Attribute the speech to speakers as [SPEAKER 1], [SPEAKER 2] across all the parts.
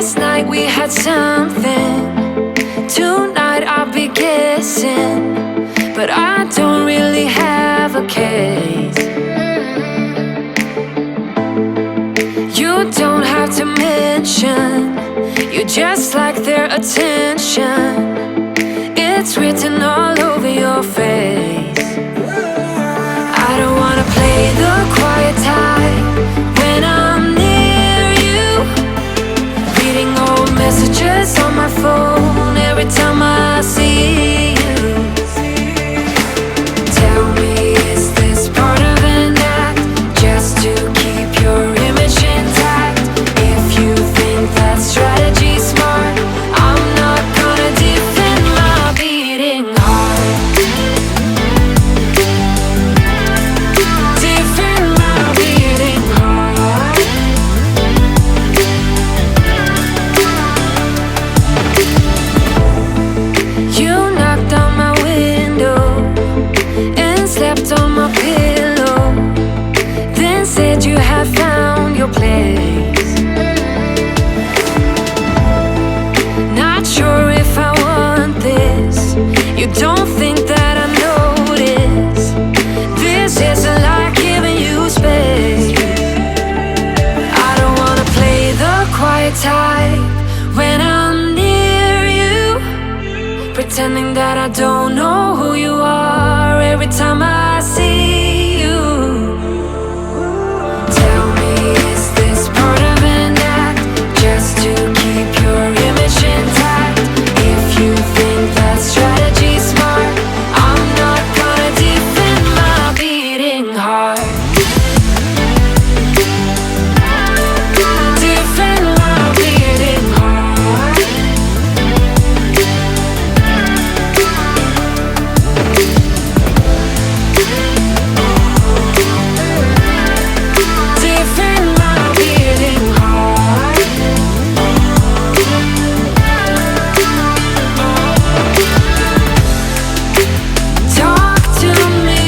[SPEAKER 1] Last night we had something. Tonight I'll be guessing, but I don't really have a case. You don't have to mention, you just like their attention. It's written all over your face. I don't wanna play the quiet type when I'm near you, reading old messages on my phone every time I see you. Tell me, is this part of an act, just to keep your image intact? If you think that strategy's smart, I'm not gonna defend my beating heart. Defend my beating heart. You knocked on my window and slept on my pillow, then said you had found your place. Not sure if I want this. You don't think that I notice. This isn't like giving you space. I don't wanna play the quiet type when I'm near you, pretending that I don't know who you are every time I see you. Tell me, is this part of an act, just to keep your image intact? If you think that strategy's smart, I'm not gonna defend my beating heart. Defend my beating heart. Defend my beating heart. Talk to me,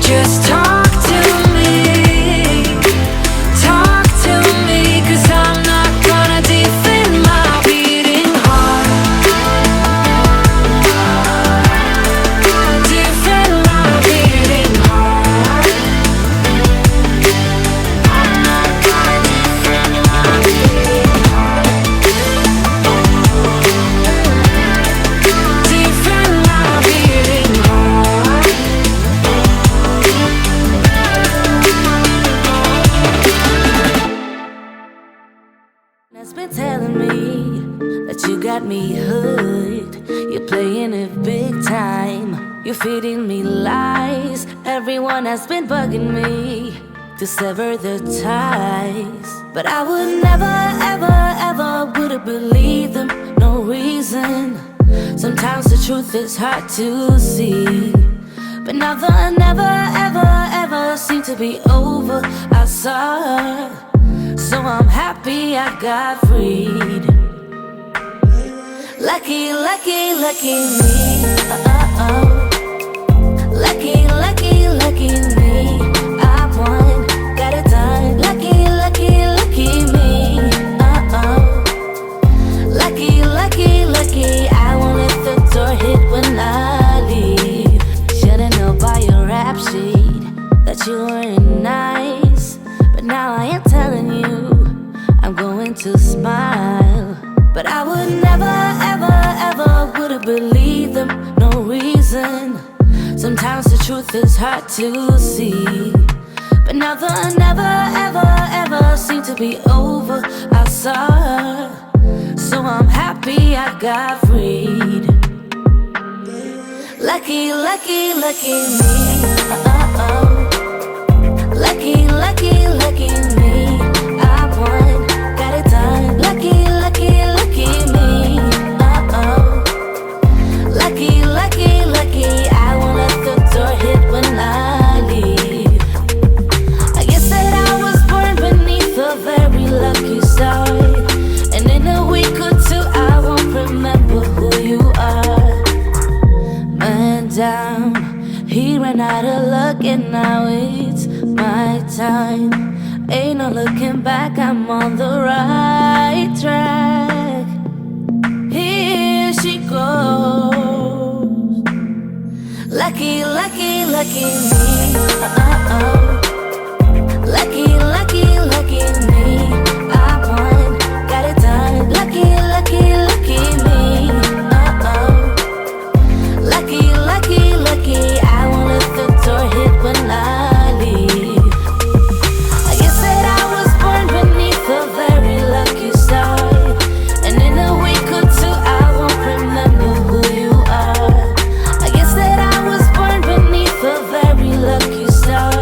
[SPEAKER 1] just talk to me. Talk to me, 'cause I'm not gonna defend my beating heart. Defend my beating heart. I'm not gonna defend my beating heart. Defend my beating heart.
[SPEAKER 2] That's been telling me that you got me hooked. You're playing it big time. You're feeding me lies. Everyone has been bugging me to sever the ties, but I would never, ever, ever would have believed them. No reason. Sometimes the truth is hard to see, but now the never, ever, ever seem to be over. I saw her, so I'm happy I got freed. Lucky, lucky, lucky me. Oh. Lucky, lucky, lucky me. I won, got it done. Lucky, lucky, lucky me. Lucky, lucky, lucky. I won't let the door hit when I leave. Should've known by your rap sheet that you weren't nice, but now I am telling you I'm going to smile. But I would never, ever, ever would have believed them. No reason. Sometimes the truth is hard to see, but now the never, ever, ever seem to be over. I saw her, so I'm happy I got freed. Lucky, lucky, lucky me. Lucky, lucky, lucky me. I won, got it done. Lucky, lucky, lucky me. Lucky, lucky, lucky. I won't let the door hit when I leave. I guess that I was born beneath a very lucky star, and in a week or two I won't remember who you are. Man down, he ran out of luck and now it's my time. Ain't no looking back, I'm on the right lucky me. Lucky, lucky, lucky me. I won, got it done. Lucky, lucky, lucky me. Lucky, lucky, lucky. I won't let the door hit when I leave. I guess that I was born beneath a very lucky star, and in a week or two I won't remember who you are. I guess that I was born beneath a very lucky star,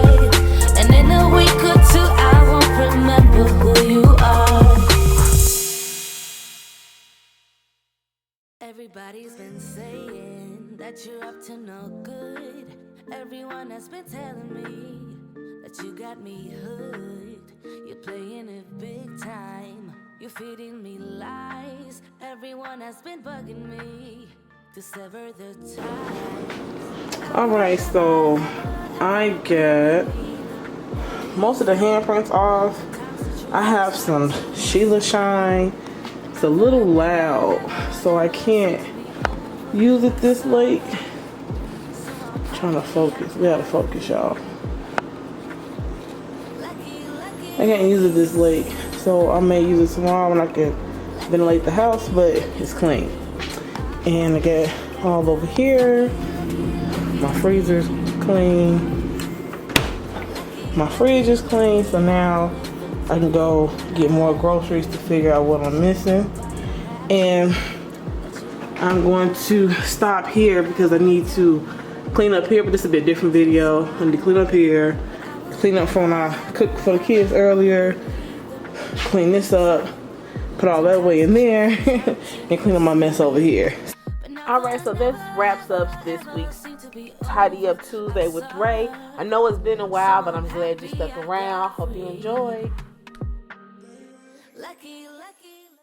[SPEAKER 2] and in a week or two I won't remember who you are. Everybody's been saying that you're up to no good. Everyone has been telling me that you got me hooked. You're playing it big time. You're feeding me lies. Everyone has been bugging me to sever the ties.
[SPEAKER 3] Alright, so I get most of the handprints off. I have some Sheila Shine. It's a little loud, so I can't use it this late. Trying to focus. We gotta focus, y'all. I can't use it this late, so I may use it tomorrow when I can ventilate the house, but it's clean. And I get all over here. My freezer's clean. My fridge is clean, so now I can go get more groceries to figure out what I'm missing. And I'm going to stop here because I need to clean up here, but this is a bit different video. I need to clean up here, clean up from when I cooked for the kids earlier, clean this up, put all that away in there, and clean up my mess over here. Alright, so this wraps up this week's Tidy Up Tuesday with Ray. I know it's been a while, but I'm glad you stuck around. Hope you enjoyed.
[SPEAKER 2] Lucky,